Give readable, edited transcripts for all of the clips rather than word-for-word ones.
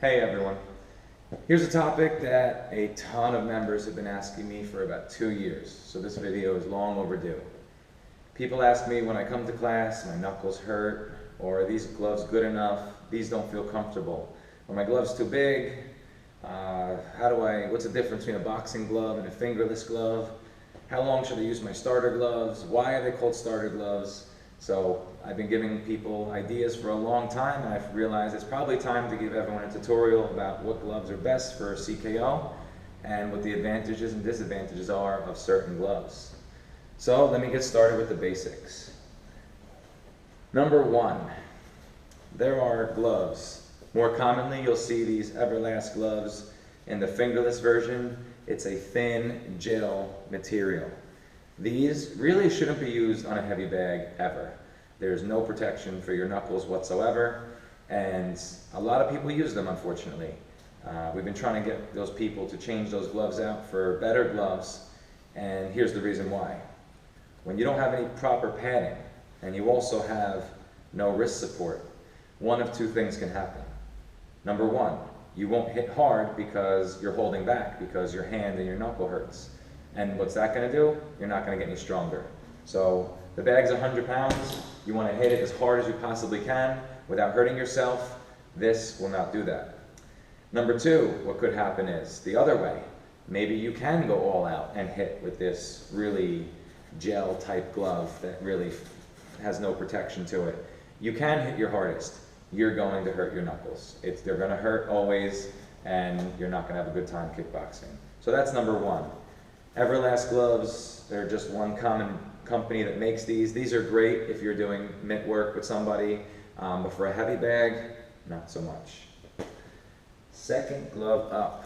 Hey everyone. Here's a topic that a ton of members have been asking me for about 2 years, so this video is long overdue. People ask me when I come to class, my knuckles hurt, or are these gloves good enough? These don't feel comfortable. Are my gloves too big? What's the difference between a boxing glove and a fingerless glove? How long should I use my starter gloves? Why are they called starter gloves? So I've been giving people ideas for a long time, and I've realized it's probably time to give everyone a tutorial about what gloves are best for CKO and what the advantages and disadvantages are of certain gloves. So let me get started with the basics. Number one, there are gloves. More commonly, you'll see these Everlast gloves. In the fingerless version, it's a thin gel material. These really shouldn't be used on a heavy bag ever. There's no protection for your knuckles whatsoever, and a lot of people use them, unfortunately. We've been trying to get those people to change those gloves out for better gloves, and here's the reason why. When you don't have any proper padding, and you also have no wrist support, one of two things can happen. Number one, you won't hit hard because you're holding back, because your hand and your knuckle hurts. And what's that going to do? You're not going to get any stronger. So the bag's 100 pounds. You want to hit it as hard as you possibly can without hurting yourself. This will not do that. Number two, what could happen is the other way. Maybe you can go all out and hit with this really gel type glove that really has no protection to it. You can hit your hardest. You're going to hurt your knuckles. They're going to hurt always, and you're not going to have a good time kickboxing. So that's number one. Everlast gloves, they're just one common company that makes these. These are great if you're doing mitt work with somebody, but for a heavy bag, not so much. Second glove up,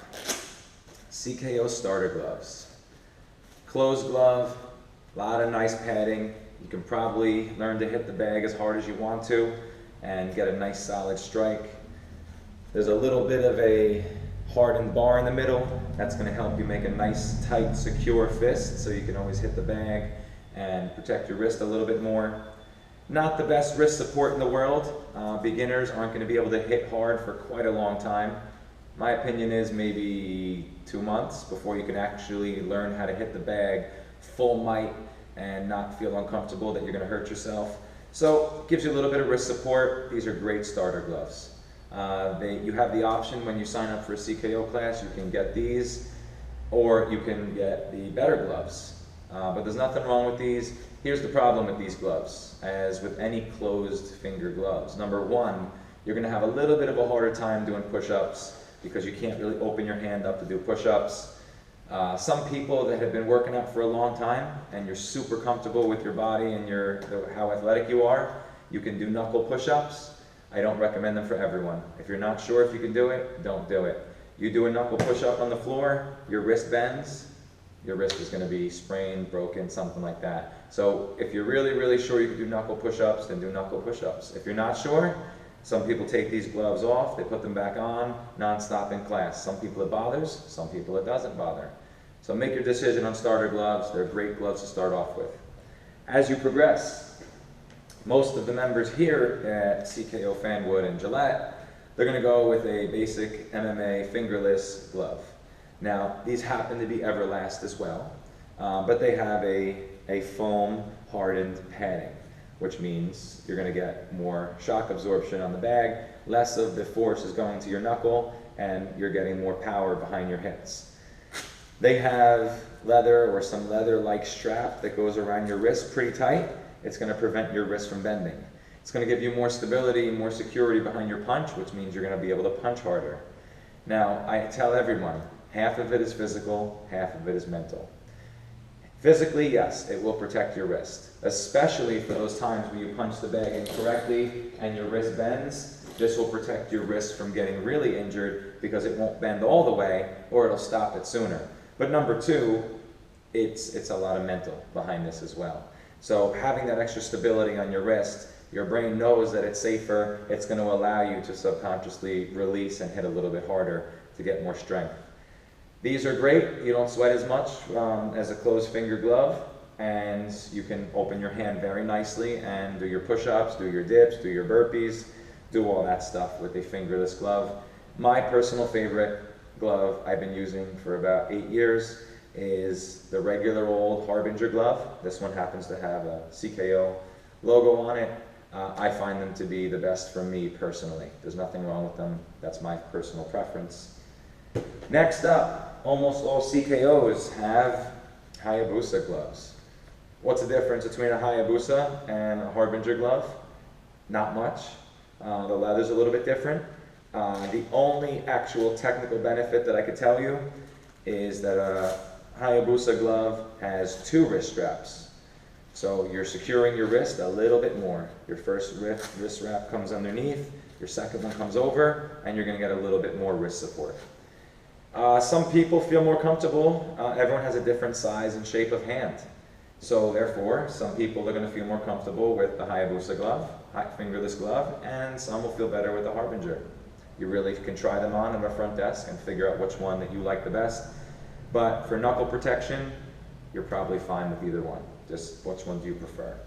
CKO starter gloves. Closed glove, a lot of nice padding. You can probably learn to hit the bag as hard as you want to and get a nice solid strike. There's a little bit of a hardened bar in the middle. That's going to help you make a nice, tight, secure fist so you can always hit the bag and protect your wrist a little bit more. Not the best wrist support in the world. Beginners aren't going to be able to hit hard for quite a long time. My opinion is maybe 2 months before you can actually learn how to hit the bag full might and not feel uncomfortable that you're going to hurt yourself. So it gives you a little bit of wrist support. These are great starter gloves. You have the option when you sign up for a CKO class, you can get these, or you can get the better gloves. But there's nothing wrong with these. Here's the problem with these gloves, as with any closed finger gloves. Number one, you're going to have a little bit of a harder time doing push-ups because you can't really open your hand up to do push-ups. Some people that have been working out for a long time and you're super comfortable with your body and how athletic you are, you can do knuckle push-ups. I don't recommend them for everyone. If you're not sure if you can do it, don't do it. You do a knuckle push-up on the floor, your wrist bends, your wrist is going to be sprained, broken, something like that. So if you're really, really sure you can do knuckle push-ups, then do knuckle push-ups. If you're not sure, some people take these gloves off, they put them back on non-stop in class. Some people it bothers, some people it doesn't bother. So make your decision on starter gloves. They're great gloves to start off with. As you progress, most of the members here at CKO Fanwood and Gillette, they're going to go with a basic MMA fingerless glove. Now, these happen to be Everlast as well, but they have a foam hardened padding, which means you're going to get more shock absorption on the bag, less of the force is going to your knuckle, and you're getting more power behind your hits. They have leather or some leather-like strap that goes around your wrist pretty tight. It's going to prevent your wrist from bending. It's going to give you more stability and more security behind your punch, which means you're going to be able to punch harder. Now, I tell everyone, half of it is physical, half of it is mental. Physically, yes, it will protect your wrist, especially for those times when you punch the bag incorrectly and your wrist bends. This will protect your wrist from getting really injured because it won't bend all the way or it'll stop it sooner. But number two, it's a lot of mental behind this as well. So having that extra stability on your wrist, your brain knows that it's safer. It's going to allow you to subconsciously release and hit a little bit harder to get more strength. These are great. You don't sweat as much as a closed finger glove, and you can open your hand very nicely and do your push-ups, do your dips, do your burpees, do all that stuff with a fingerless glove. My personal favorite glove I've been using for about 8 years is the regular old Harbinger glove. This one happens to have a CKO logo on it. I find them to be the best for me personally. There's nothing wrong with them. That's my personal preference. Next up, almost all CKOs have Hayabusa gloves. What's the difference between a Hayabusa and a Harbinger glove? Not much. The leather's a little bit different. The only actual technical benefit that I could tell you is that a Hayabusa glove has 2 wrist straps. So you're securing your wrist a little bit more. Your first wrist strap comes underneath, your second one comes over, and you're going to get a little bit more wrist support. Some people feel more comfortable. Everyone has a different size and shape of hand. So therefore, some people are going to feel more comfortable with the Hayabusa glove, fingerless glove, and some will feel better with the Harbinger. You really can try them on the front desk and figure out which one that you like the best. But for knuckle protection, you're probably fine with either one. Just which one do you prefer?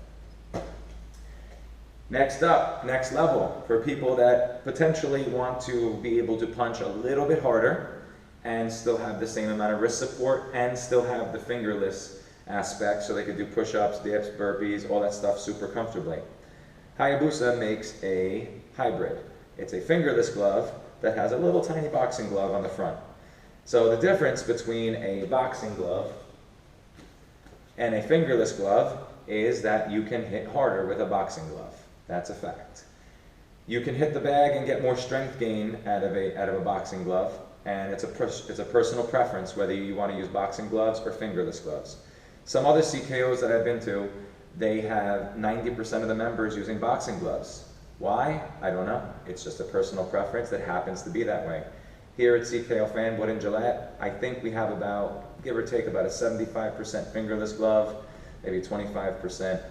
Next up, next level, for people that potentially want to be able to punch a little bit harder and still have the same amount of wrist support and still have the fingerless aspect so they could do push-ups, dips, burpees, all that stuff super comfortably. Hayabusa makes a hybrid. It's a fingerless glove that has a little tiny boxing glove on the front. So the difference between a boxing glove and a fingerless glove is that you can hit harder with a boxing glove. That's a fact. You can hit the bag and get more strength gain out of a boxing glove, and it's a personal preference whether you want to use boxing gloves or fingerless gloves. Some other CKOs that I've been to, they have 90% of the members using boxing gloves. Why? I don't know. It's just a personal preference that happens to be that way. Here at CKO Fanwood and Gillette, I think we have about, give or take, about a 75% fingerless glove, maybe 25%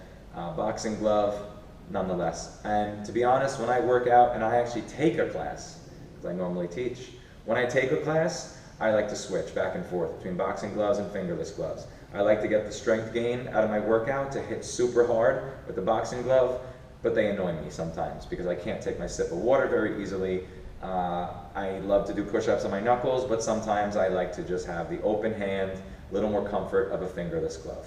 boxing glove, nonetheless. And to be honest, when I work out and I actually take a class, because I normally teach, when I take a class, I like to switch back and forth between boxing gloves and fingerless gloves. I like to get the strength gain out of my workout to hit super hard with the boxing glove, but they annoy me sometimes because I can't take my sip of water very easily. I love to do push-ups on my knuckles, but sometimes I like to just have the open hand, a little more comfort of a fingerless glove.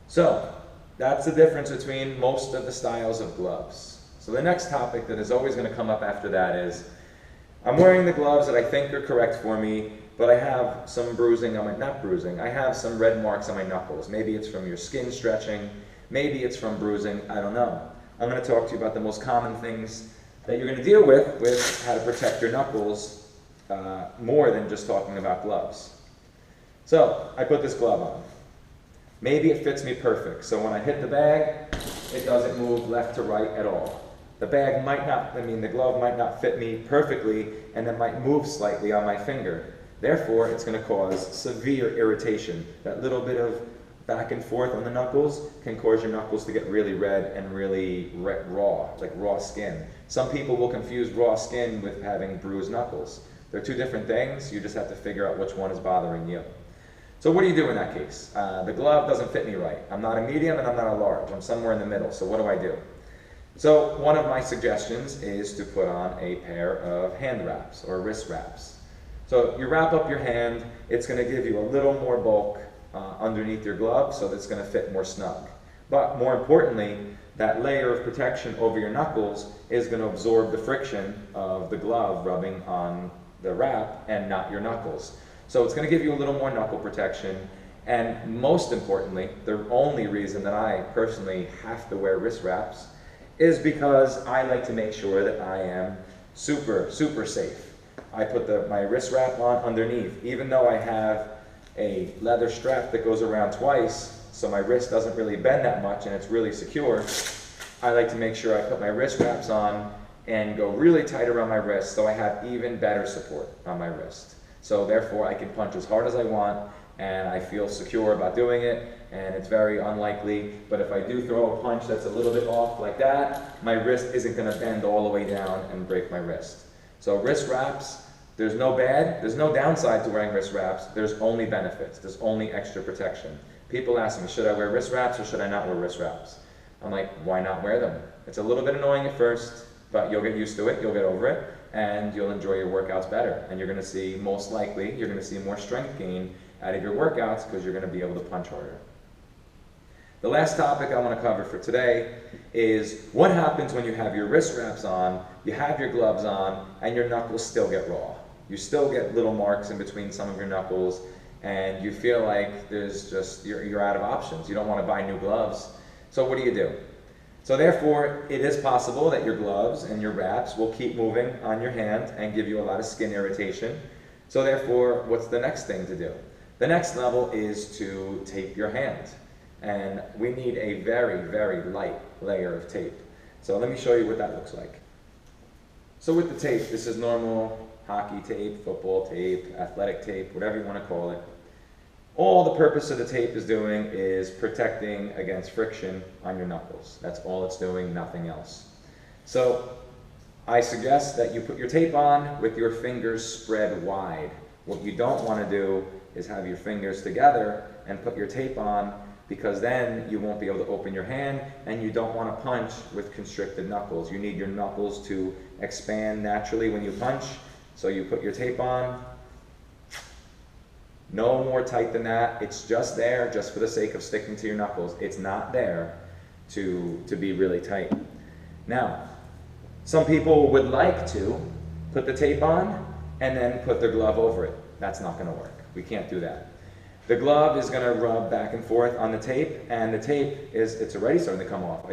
So that's the difference between most of the styles of gloves. So the next topic that is always going to come up after that is, I'm wearing the gloves that I think are correct for me, but I have some bruising on my, not bruising, I have some red marks on my knuckles. Maybe it's from your skin stretching, maybe it's from bruising, I don't know. I'm going to talk to you about the most common things that you're going to deal with how to protect your knuckles, more than just talking about gloves. So, I put this glove on. Maybe it fits me perfect, so when I hit the bag, it doesn't move left to right at all. The bag might not, the glove might not fit me perfectly, and it might move slightly on my finger. Therefore, it's going to cause severe irritation. That little bit of back and forth on the knuckles can cause your knuckles to get really red and really raw, like raw skin. Some people will confuse raw skin with having bruised knuckles. They're two different things. You just have to figure out which one is bothering you. So what do you do in that case? The glove doesn't fit me right. I'm not a medium and I'm not a large. I'm somewhere in the middle. So what do I do? So one of my suggestions is to put on a pair of hand wraps or wrist wraps. So you wrap up your hand. It's going to give you a little more bulk underneath your glove, so that's going to fit more snug. But more importantly, that layer of protection over your knuckles is going to absorb the friction of the glove rubbing on the wrap and not your knuckles. So it's going to give you a little more knuckle protection, and most importantly, the only reason that I personally have to wear wrist wraps is because I like to make sure that I am super safe. I put my wrist wrap on underneath, even though I have a leather strap that goes around twice, so my wrist doesn't really bend that much and it's really secure. I like to make sure I put my wrist wraps on and go really tight around my wrist so I have even better support on my wrist. So therefore I can punch as hard as I want and I feel secure about doing it, and it's very unlikely, but if I do throw a punch that's a little bit off like that, my wrist isn't going to bend all the way down and break my wrist. So wrist wraps, there's no downside to wearing wrist wraps, there's only benefits, there's only extra protection. People ask me, should I wear wrist wraps or should I not wear wrist wraps? I'm like, why not wear them? It's a little bit annoying at first, but you'll get used to it, you'll get over it, and you'll enjoy your workouts better. And you're gonna see, most likely, you're gonna see more strength gain out of your workouts because you're gonna be able to punch harder. The last topic I want to cover for today is what happens when you have your wrist wraps on, you have your gloves on, and your knuckles still get raw. You still get little marks in between some of your knuckles, and you feel like you're out of options. You don't want to buy new gloves. So what do? So therefore, it is possible that your gloves and your wraps will keep moving on your hand and give you a lot of skin irritation. So therefore, what's the next thing to do? The next level is to tape your hand. And we need a very, very light layer of tape. So let me show you what that looks like. So with the tape, this is normal hockey tape, football tape, athletic tape, whatever you want to call it. All the purpose of the tape is doing is protecting against friction on your knuckles. That's all it's doing, nothing else. So I suggest that you put your tape on with your fingers spread wide. What you don't want to do is have your fingers together and put your tape on, because then you won't be able to open your hand, and you don't want to punch with constricted knuckles. You need your knuckles to expand naturally when you punch. So you put your tape on. No more tight than that. It's just there just for the sake of sticking to your knuckles. It's not there to be really tight. Now, some people would like to put the tape on and then put their glove over it. That's not going to work. We can't do that. The glove is going to rub back and forth on the tape, and the tape it's already starting to come off.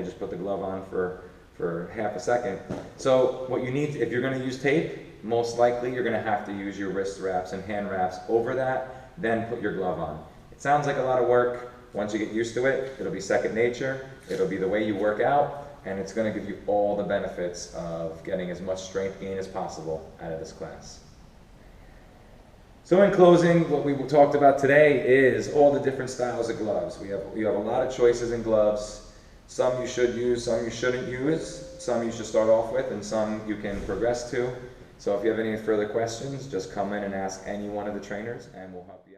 I just put the glove on for half a second. So what you need, if you're going to use tape, most likely you're going to have to use your wrist wraps and hand wraps over that, then put your glove on. It sounds like a lot of work. Once you get used to it, it'll be second nature. It'll be the way you work out, and it's going to give you all the benefits of getting as much strength gain as possible out of this class. So in closing, what we talked about today is all the different styles of gloves. You have a lot of choices in gloves. Some you should use, some you shouldn't use, some you should start off with, and some you can progress to. So if you have any further questions, just come in and ask any one of the trainers, and we'll help you out.